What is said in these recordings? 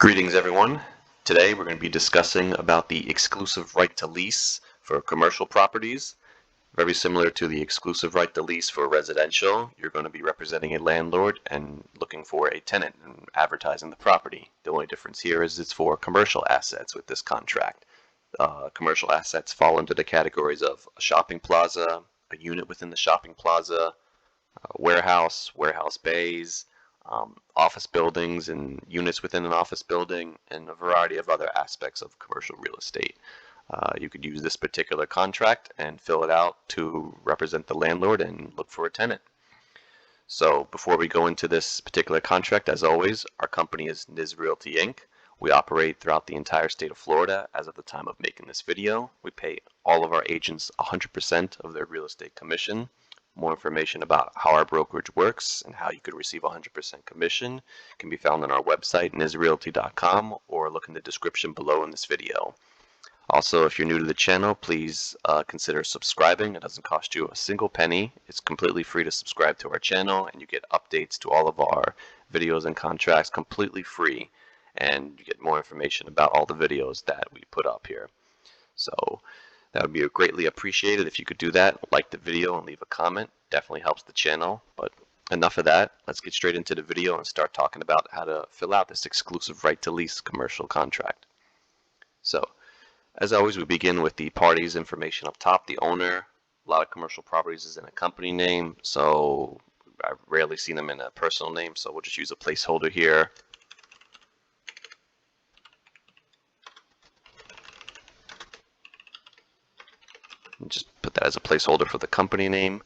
Greetings everyone. Today we're going to be discussing about the exclusive right to lease for commercial properties. Very similar to the exclusive right to lease for residential, you're going to be representing a landlord and looking for a tenant and advertising the property. The only difference here is it's for commercial assets with this contract. Commercial assets fall into the categories of a shopping plaza, a unit within the shopping plaza, warehouse bays, office buildings and units within an office building, and a variety of other aspects of commercial real estate. You could use this particular contract and fill it out to represent the landlord and look for a tenant. So before we go into this particular contract, as always, our company is NIS Realty Inc. We operate throughout the entire state of Florida as of the time of making this video. We pay all of our agents 100% of their real estate commission. More information about how our brokerage works and how you could receive 100% commission can be found on our website, nisrealty.com, or look in the description below in this video. Also, if you're new to the channel, please consider subscribing. It doesn't cost you a single penny. It's completely free to subscribe to our channel, and you get updates to all of our videos and contracts completely free, and you get more information about all the videos that we put up here. So that would be greatly appreciated if you could do that. Like the video and leave a comment. Definitely helps the channel. But enough of that. Let's get straight into the video and start talking about how to fill out this exclusive right to lease commercial contract. So, as always, we begin with the parties information up top. The owner. A lot of commercial properties is in a company name, so I've rarely seen them in a personal name, so we'll just use a placeholder here. Just put that as a placeholder for the company name.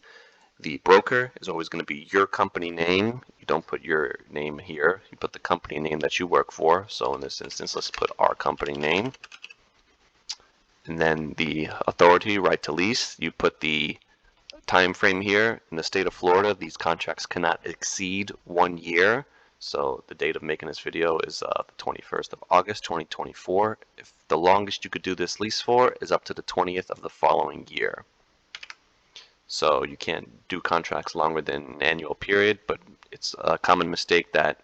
The broker is always going to be your company name. You don't put your name here. You put the company name that you work for. So in this instance, let's put our company name. And then the authority, right to lease, you put the time frame here. In the state of Florida, these contracts cannot exceed 1 year. So the date of making this video is the 21st of August 2024. If the longest you could do this lease for is up to the 20th of the following year. So you can't do contracts longer than an annual period, but it's a common mistake that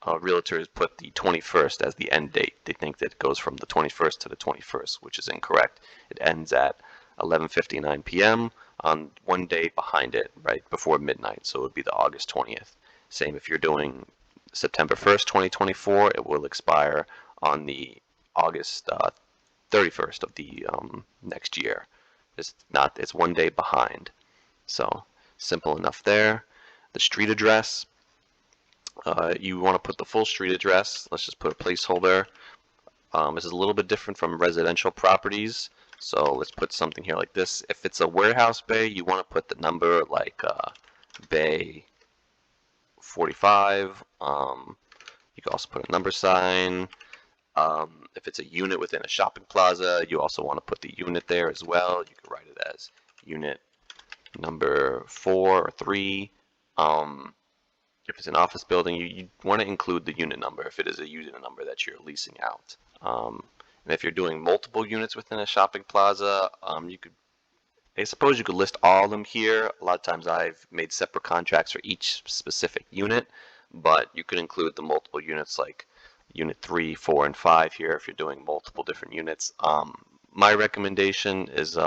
realtors put the 21st as the end date. They think that it goes from the 21st to the 21st, which is incorrect. It ends at 11:59 p.m. on 1 day behind it, right before midnight. So it would be the August 20th. Same if you're doing September 1st, 2024, it will expire on the August 31st of the next year. It's 1 day behind. So simple enough there. The street address, you want to put the full street address. Let's just put a placeholder. This is a little bit different from residential properties. So let's put something here like this. If it's a warehouse bay, you want to put the number like bay 45. You can also put a number sign. If it's a unit within a shopping plaza, you also want to put the unit there as well. You could write it as unit number 4 or 3. If it's an office building, you want to include the unit number if it is a unit number that you're leasing out. And if you're doing multiple units within a shopping plaza, I suppose you could list all of them here. A lot of times I've made separate contracts for each specific unit, but you could include the multiple units like unit 3, 4, and 5 here if you're doing multiple different units. My recommendation is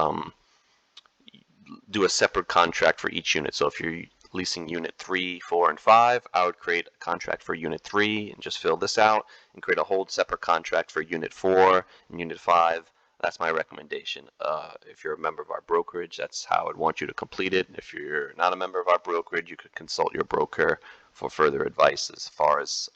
do a separate contract for each unit. So if you're leasing unit 3, 4, and 5, I would create a contract for unit 3 and just fill this out and create a whole separate contract for unit 4 and unit 5. That's my recommendation. If you're a member of our brokerage, that's how I'd want you to complete it. If you're not a member of our brokerage, you could consult your broker for further advice as far as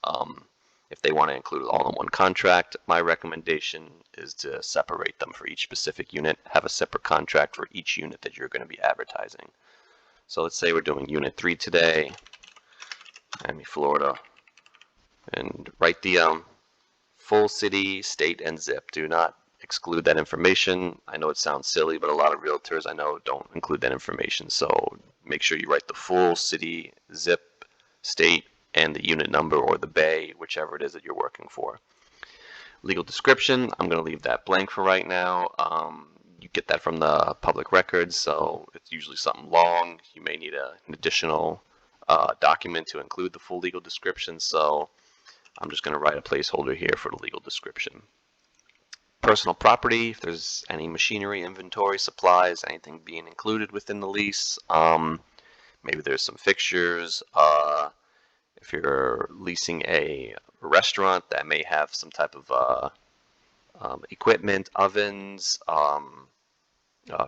if they want to include it all in one contract. My recommendation is to separate them for each specific unit. Have a separate contract for each unit that you're going to be advertising. So let's say we're doing unit 3 today, Miami, Florida, and write the full city, state, and zip. Do not exclude that information. I know it sounds silly, but a lot of realtors I know don't include that information. So make sure you write the full city, zip, state, and the unit number or the bay, whichever it is that you're working for. Legal description, I'm going to leave that blank for right now. You get that from the public records, so it's usually something long. You may need an additional document to include the full legal description, so I'm just going to write a placeholder here for the legal description. Personal property, if there's any machinery, inventory, supplies, anything being included within the lease. Maybe there's some fixtures. If you're leasing a restaurant that may have some type of equipment, ovens,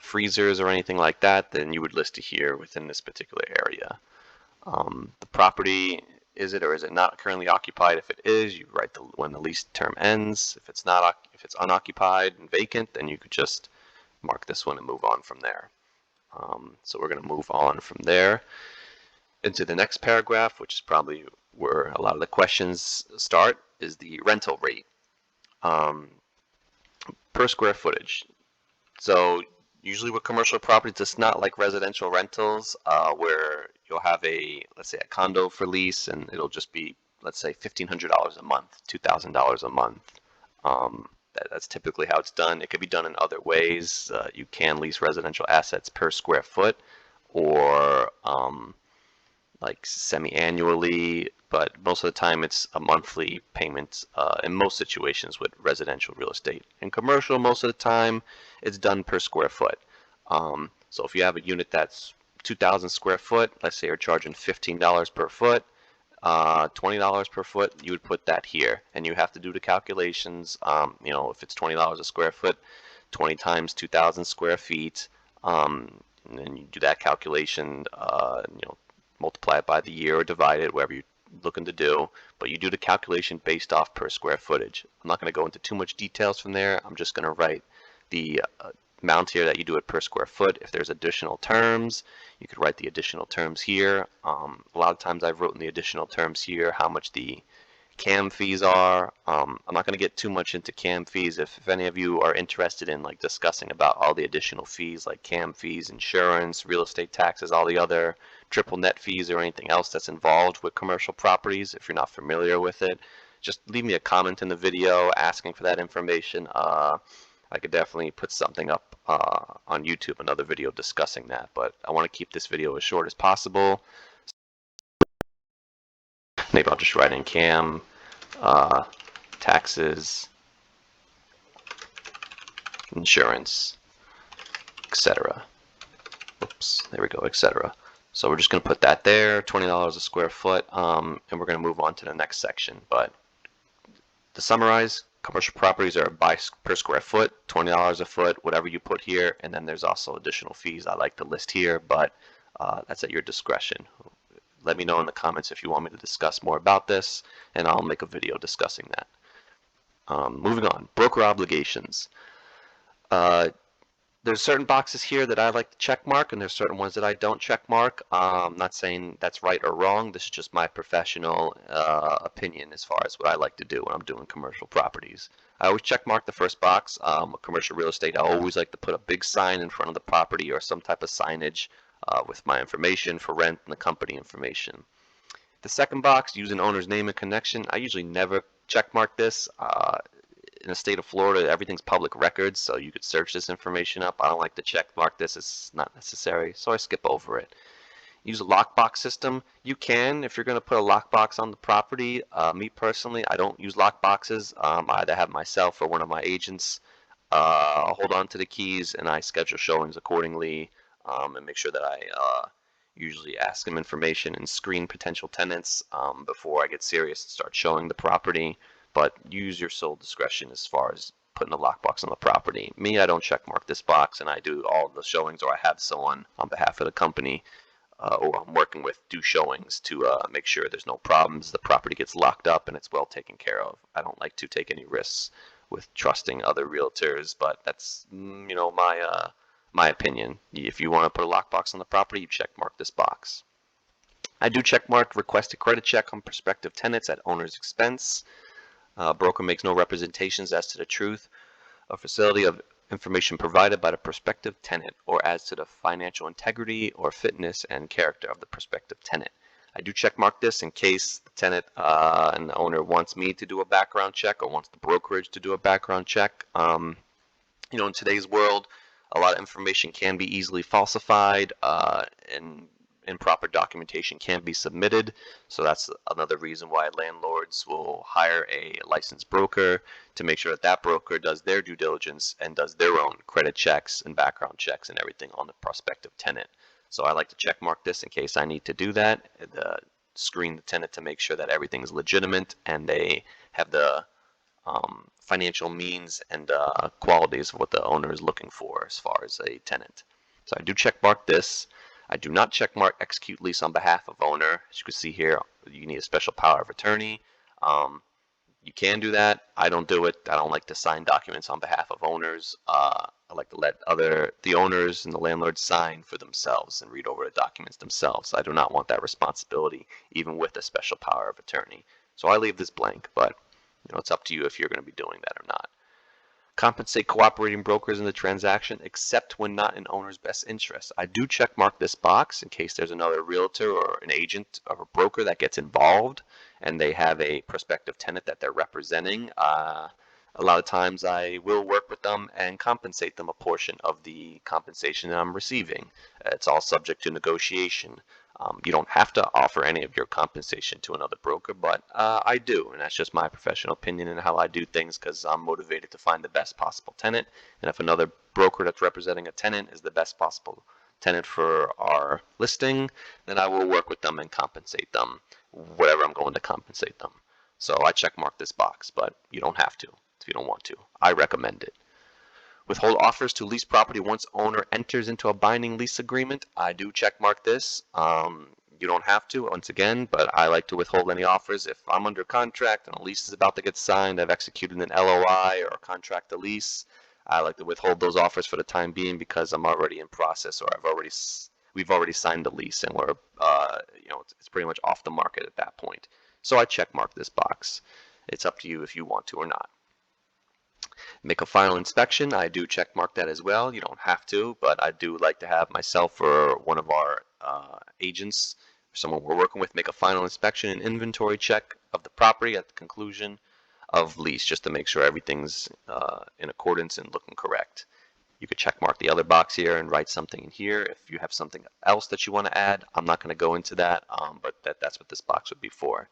freezers, or anything like that, then you would list it here within this particular area. The property, is it or is it not currently occupied? If it is, you write when the lease term ends. If it's not, if it's unoccupied and vacant, then you could just mark this one and move on from there. So we're going to move on from there into the next paragraph, which is probably where a lot of the questions start, is the rental rate per square footage. So usually with commercial properties, it's not like residential rentals where you'll have let's say a condo for lease, and it'll just be, let's say, $1,500 a month, $2,000 a month. That's typically how it's done. It could be done in other ways. You can lease residential assets per square foot, or like semi-annually, but most of the time it's a monthly payment in most situations with residential real estate. In commercial, most of the time it's done per square foot. So if you have a unit that's 2,000 square foot, let's say you're charging $15 per foot, $20 per foot, you would put that here, and you have to do the calculations. If it's $20 a square foot, 20 times 2,000 square feet, and then you do that calculation, multiply it by the year or divide it, whatever you're looking to do, but you do the calculation based off per square footage. I'm not going to go into too much details from there. I'm just going to write the amount here that you do it per square foot. If there's additional terms, you could write the additional terms here. A lot of times I've written the additional terms here, how much the CAM fees are. I'm not going to get too much into CAM fees. If any of you are interested in like discussing about all the additional fees like CAM fees, insurance, real estate taxes, all the other triple net fees or anything else that's involved with commercial properties, if you're not familiar with it, just leave me a comment in the video asking for that information. I could definitely put something up on YouTube, another video discussing that, but I want to keep this video as short as possible. Maybe I'll just write in CAM, taxes, insurance, etc. Oops, there we go, etc. So we're just going to put that there, $20 a square foot, and we're going to move on to the next section. But to summarize, commercial properties are per square foot, $20 a foot, whatever you put here, and then there's also additional fees I like to list here, but that's at your discretion. Let me know in the comments if you want me to discuss more about this, and I'll make a video discussing that. Moving on, broker obligations. There's certain boxes here that I like to check mark, and there's certain ones that I don't check mark. I'm not saying that's right or wrong. This is just my professional opinion as far as what I like to do when I'm doing commercial properties. I always check mark the first box. Commercial real estate, I always like to put a big sign in front of the property or some type of signage with my information for rent and the company information. The second box, use an owner's name and connection. I usually never check mark this. In the state of Florida, everything's public records, so you could search this information up. I don't like to check mark this. It's not necessary, so I skip over it. Use a lockbox system. You can, if you're going to put a lockbox on the property. Me personally, I don't use lockboxes. I either have myself or one of my agents hold on to the keys, and I schedule showings accordingly, and make sure that I usually ask them information and screen potential tenants before I get serious and start showing the property. But use your sole discretion as far as putting a lockbox on the property. Me, I don't check mark this box, and I do all the showings, or I have someone on behalf of the company or I'm working with do showings to make sure there's no problems, the property gets locked up, and it's well taken care of. I don't like to take any risks with trusting other realtors, but that's my opinion. If you want to put a lockbox on the property, you check mark this box. I do check mark request a credit check on prospective tenants at owner's expense. Broker makes no representations as to the truth or facility of information provided by the prospective tenant or as to the financial integrity or fitness and character of the prospective tenant. I do check mark this in case the tenant and the owner wants me to do a background check or wants the brokerage to do a background check. In today's world, a lot of information can be easily falsified, and improper documentation can be submitted. So that's another reason why landlords will hire a licensed broker to make sure that that broker does their due diligence and does their own credit checks and background checks and everything on the prospective tenant. So I like to check mark this in case I need to do that. Screen the tenant to make sure that everything's legitimate and they have the financial means and qualities of what the owner is looking for as far as a tenant. So I do check mark this. I do not check mark execute lease on behalf of owner. As you can see here, you need a special power of attorney. You can do that. I don't do it. I don't like to sign documents on behalf of owners. I like to let the owners and the landlords sign for themselves and read over the documents themselves. I do not want that responsibility, even with a special power of attorney. So I leave this blank, but it's up to you if you're going to be doing that or not. Compensate cooperating brokers in the transaction except when not in owner's best interest. I do check mark this box in case there's another realtor or an agent or a broker that gets involved and they have a prospective tenant that they're representing. A lot of times I will work with them and compensate them a portion of the compensation that I'm receiving. It's all subject to negotiation. You don't have to offer any of your compensation to another broker, but I do, and that's just my professional opinion and how I do things because I'm motivated to find the best possible tenant. And if another broker that's representing a tenant is the best possible tenant for our listing, then I will work with them and compensate them, whatever I'm going to compensate them. So I check mark this box, but you don't have to if you don't want to. I recommend it. Withhold offers to lease property once owner enters into a binding lease agreement. I do check mark this. You don't have to, once again, but I like to withhold any offers. If I'm under contract and a lease is about to get signed, I've executed an LOI or a contract to lease, I like to withhold those offers for the time being because I'm already in process or we've already signed the lease and we're it's pretty much off the market at that point. So I check mark this box. It's up to you if you want to or not. Make a final inspection. I do check mark that as well. You don't have to, but I do like to have myself or one of our agents, someone we're working with, make a final inspection and inventory check of the property at the conclusion of lease, just to make sure everything's in accordance and looking correct. You could check mark the other box here and write something in here. If you have something else that you want to add, I'm not going to go into that, but that's what this box would be for.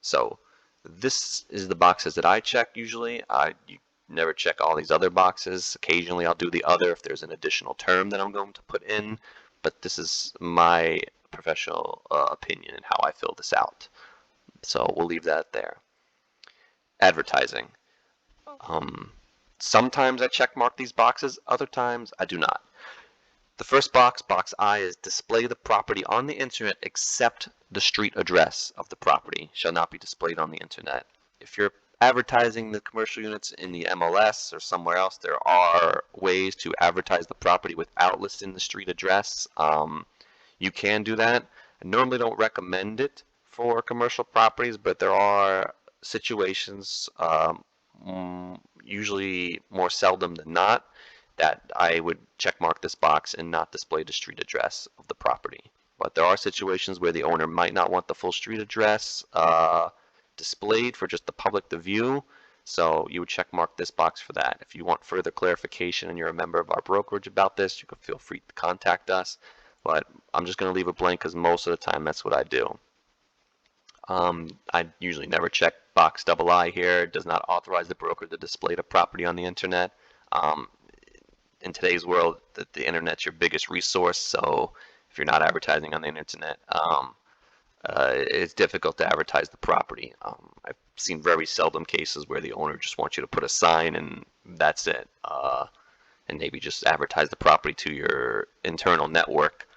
So this is the boxes that I check usually. You never check all these other boxes. Occasionally I'll do the other if there's an additional term that I'm going to put in, but this is my professional opinion and how I fill this out. So we'll leave that there. Advertising. Sometimes I check mark these boxes, other times I do not. The first box, box I, is display the property on the internet except the street address of the property shall not be displayed on the internet. If you're advertising the commercial units in the MLS or somewhere else, there are ways to advertise the property without listing the street address. You can do that. I normally don't recommend it for commercial properties, but there are situations, usually more seldom than not, that I would check mark this box and not display the street address of the property. But there are situations where the owner might not want the full street address displayed for just the public to view, so you would check mark this box for that. If you want further clarification and you're a member of our brokerage about this, you can feel free to contact us, but I'm just going to leave it blank because most of the time that's what I do. I usually never check box II here. It does not authorize the broker to display the property on the internet. In today's world, the internet's your biggest resource, so if you're not advertising on the internet, it's difficult to advertise the property. I've seen very seldom cases where the owner just wants you to put a sign and that's it, and maybe just advertise the property to your internal network.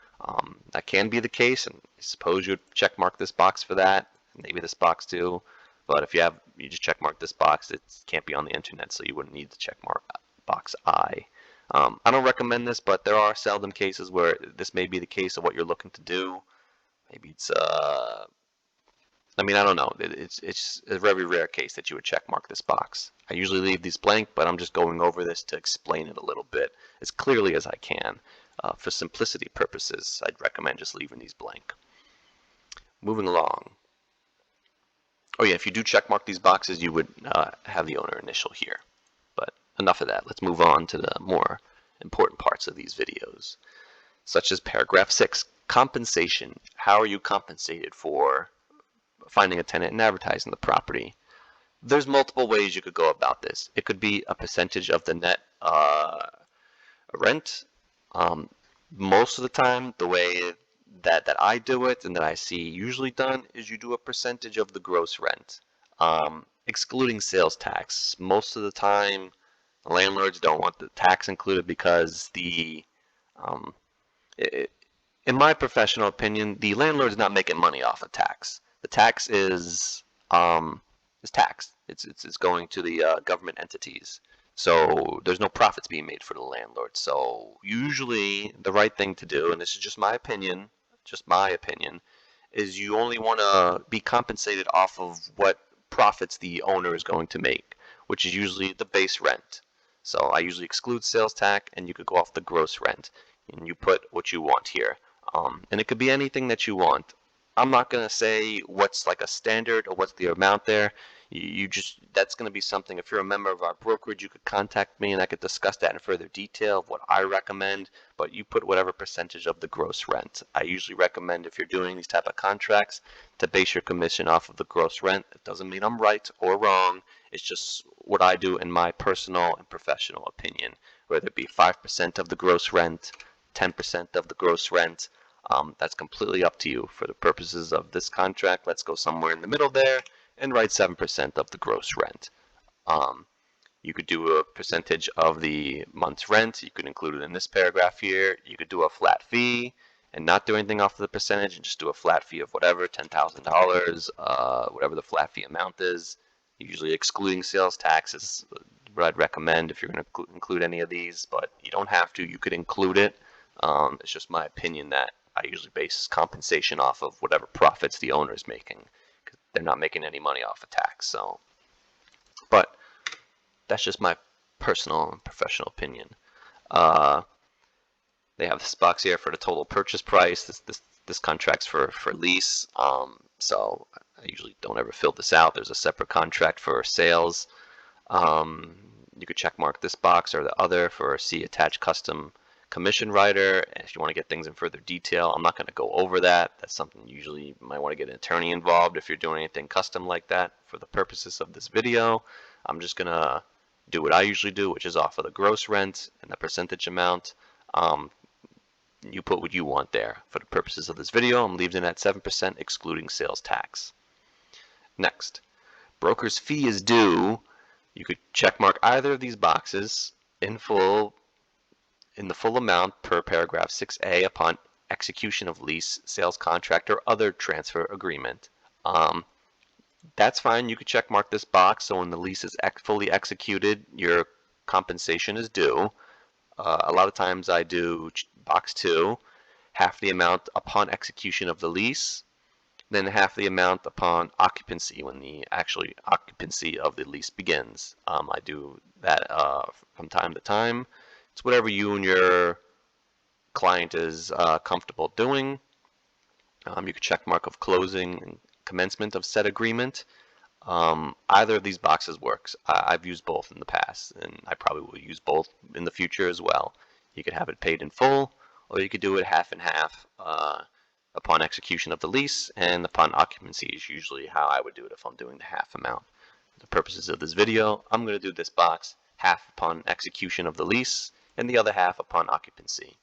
That can be the case, and I suppose you'd check mark this box for that, maybe this box too. But if you just check mark this box, it can't be on the internet, so you wouldn't need to check mark box I. I don't recommend this, but there are seldom cases where this may be the case of what you're looking to do. Maybe it's I don't know. It's a very rare case that you would check mark this box. I usually leave these blank, but I'm just going over this to explain it a little bit as clearly as I can. For simplicity purposes, I'd recommend just leaving these blank. Moving along. Oh yeah, if you do check mark these boxes, you would have the owner initial here. But enough of that. Let's move on to the more important parts of these videos, such as paragraph 6. Compensation. How are you compensated for finding a tenant and advertising the property? There's multiple ways you could go about this. It could be a percentage of the net rent. Most of the time, the way that I do it and that I see usually done is you do a percentage of the gross rent, excluding sales tax. Most of the time, landlords don't want the tax included because um, it, in my professional opinion, the landlord's not making money off of tax. The tax is taxed. It's going to the government entities. So there's no profits being made for the landlord. So usually the right thing to do, and this is just my opinion, is you only want to be compensated off of what profits the owner is going to make, which is usually the base rent. So I usually exclude sales tax, and you could go off the gross rent, and you put what you want here. And it could be anything that you want. I'm not going to say what's like a standard or what's the amount there. You just, that's going to be something, if you're a member of our brokerage, you could contact me and I could discuss that in further detail of what I recommend, but you put whatever percentage of the gross rent. I usually recommend, if you're doing these type of contracts, to base your commission off of the gross rent. It doesn't mean I'm right or wrong. It's just what I do in my personal and professional opinion, whether it be 5% of the gross rent, 10% of the gross rent. That's completely up to you. For the purposes of this contract, let's go somewhere in the middle there and write 7% of the gross rent. You could do a percentage of the month's rent. You could include it in this paragraph here. You could do a flat fee and not do anything off of the percentage and just do a flat fee of whatever, $10,000, whatever the flat fee amount is. Usually excluding sales tax is what I'd recommend if you're going to include any of these, but you don't have to. You could include it. It's just my opinion that I usually base compensation off of whatever profits the owner is making, because they're not making any money off of tax. So, but that's just my personal and professional opinion. They have this box here for the total purchase price. This contract's for lease. So I usually don't ever fill this out. There's a separate contract for sales. You could check mark this box or the other for see attached custom commission writer. And if you want to get things in further detail, I'm not going to go over that. That's something usually you might want to get an attorney involved if you're doing anything custom like that. For the purposes of this video, I'm just going to do what I usually do, which is off of the gross rent and the percentage amount. You put what you want there. For the purposes of this video, I'm leaving it at 7% excluding sales tax. Next, broker's fee is due. You could check mark either of these boxes in full, in the full amount per paragraph 6A upon execution of lease, sales contract, or other transfer agreement. That's fine. You could check mark this box, so when the lease is fully executed, your compensation is due. A lot of times I do box 2, half the amount upon execution of the lease, then half the amount upon occupancy, when the actually occupancy of the lease begins. I do that from time to time. It's whatever you and your client is comfortable doing. You could check mark of closing and commencement of said agreement. Either of these boxes works. I've used both in the past, and I probably will use both in the future as well. You could have it paid in full, or you could do it half and half upon execution of the lease, and upon occupancy is usually how I would do it if I'm doing the half amount. For the purposes of this video, I'm going to do this box half upon execution of the lease, and the other half upon occupancy.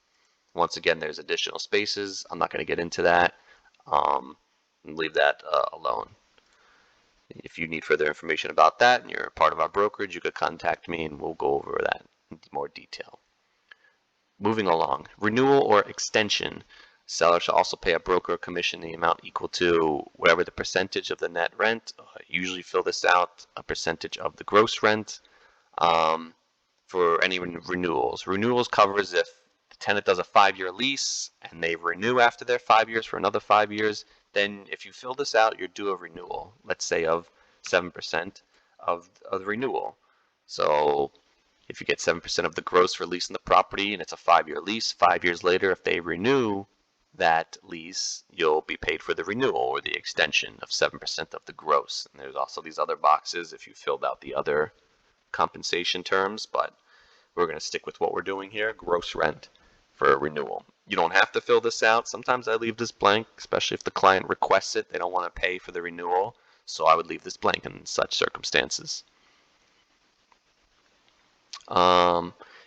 Once again, there's additional spaces. I'm not going to get into that. Leave that alone. If you need further information about that and you're a part of our brokerage, you could contact me and we'll go over that in more detail. Moving along, renewal or extension. Seller shall also pay a broker commission in the amount equal to whatever the percentage of the net rent. Usually fill this out, a percentage of the gross rent. For any renewals. Renewals covers if the tenant does a 5-year lease and they renew after their 5 years for another 5 years. Then if you fill this out, you're due a renewal, let's say of 7% of the renewal. So if you get 7% of the gross for leasing the property and it's a 5-year lease, 5 years later, if they renew that lease, you'll be paid for the renewal or the extension of 7% of the gross. And there's also these other boxes if you filled out the other compensation terms, but we're going to stick with what we're doing here, gross rent. for a renewal. You don't have to fill this out. Sometimes I leave this blank, especially if the client requests it. They don't want to pay for the renewal, so I would leave this blank in such circumstances.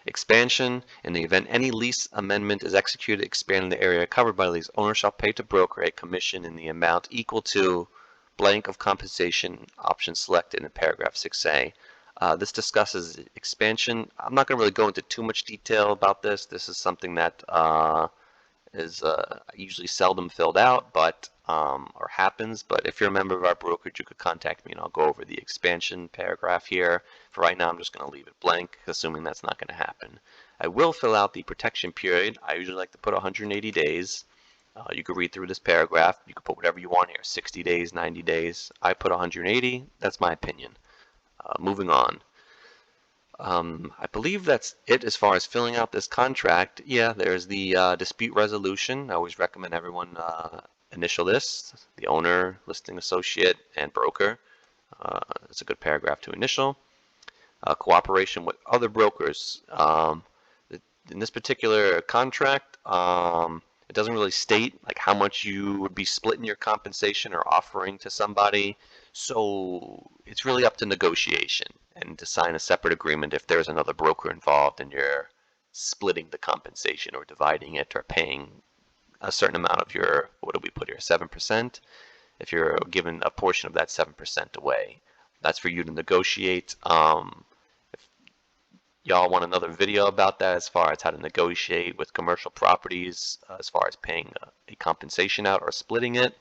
Expansion. In the event any lease amendment is executed expanding the area covered by the lease, owner shall pay to broker a commission in the amount equal to blank of compensation option selected in paragraph 6A. This discusses expansion. I'm not going to really go into too much detail about this. This is something that is usually seldom filled out, but or happens. But if you're a member of our brokerage, you could contact me and I'll go over the expansion paragraph here. For right now, I'm just going to leave it blank, assuming that's not going to happen. I will fill out the protection period. I usually like to put 180 days. You could read through this paragraph. You could put whatever you want here, 60 days, 90 days. I put 180. That's my opinion. Moving on. I believe that's it as far as filling out this contract. Yeah, there's the dispute resolution. I always recommend everyone initial this, the owner, listing associate, and broker. It's a good paragraph to initial. Cooperation with other brokers. In this particular contract, it doesn't really state like how much you would be splitting your compensation or offering to somebody. So it's really up to negotiation and to sign a separate agreement if there's another broker involved and you're splitting the compensation or dividing it or paying a certain amount of your, what do we put here, 7%? If you're given a portion of that 7% away, that's for you to negotiate. If y'all want another video about that as far as how to negotiate with commercial properties, as far as paying a compensation out or splitting it,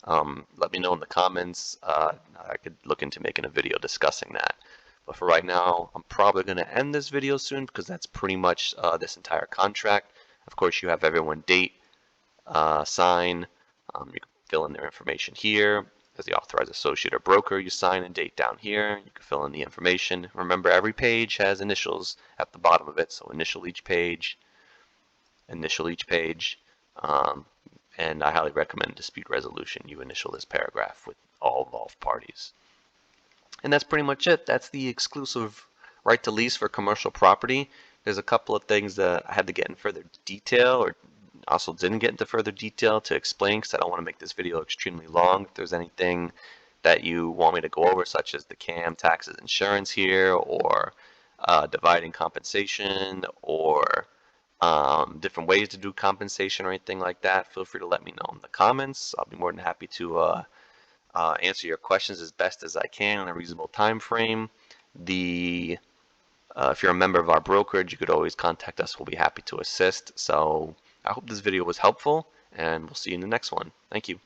let me know in the comments. I could look into making a video discussing that. But for right now, I'm probably going to end this video soon because that's pretty much this entire contract. Of course, you have everyone date, sign. You can fill in their information here. As the authorized associate or broker, you sign and date down here. You can fill in the information. Remember, every page has initials at the bottom of it, so initial each page, initial each page. And I highly recommend dispute resolution. You initial this paragraph with all involved parties. And that's pretty much it. That's the exclusive right to lease for commercial property. There's a couple of things that I had to get in further detail, or also didn't get into further detail to explain, because I don't want to make this video extremely long. If there's anything that you want me to go over, such as the CAM, taxes, insurance here, or dividing compensation, or different ways to do compensation or anything like that, feel free to let me know in the comments. I'll be more than happy to answer your questions as best as I can in a reasonable time frame. If you're a member of our brokerage, you could always contact us. We'll be happy to assist. So I hope this video was helpful, and we'll see you in the next one. Thank you.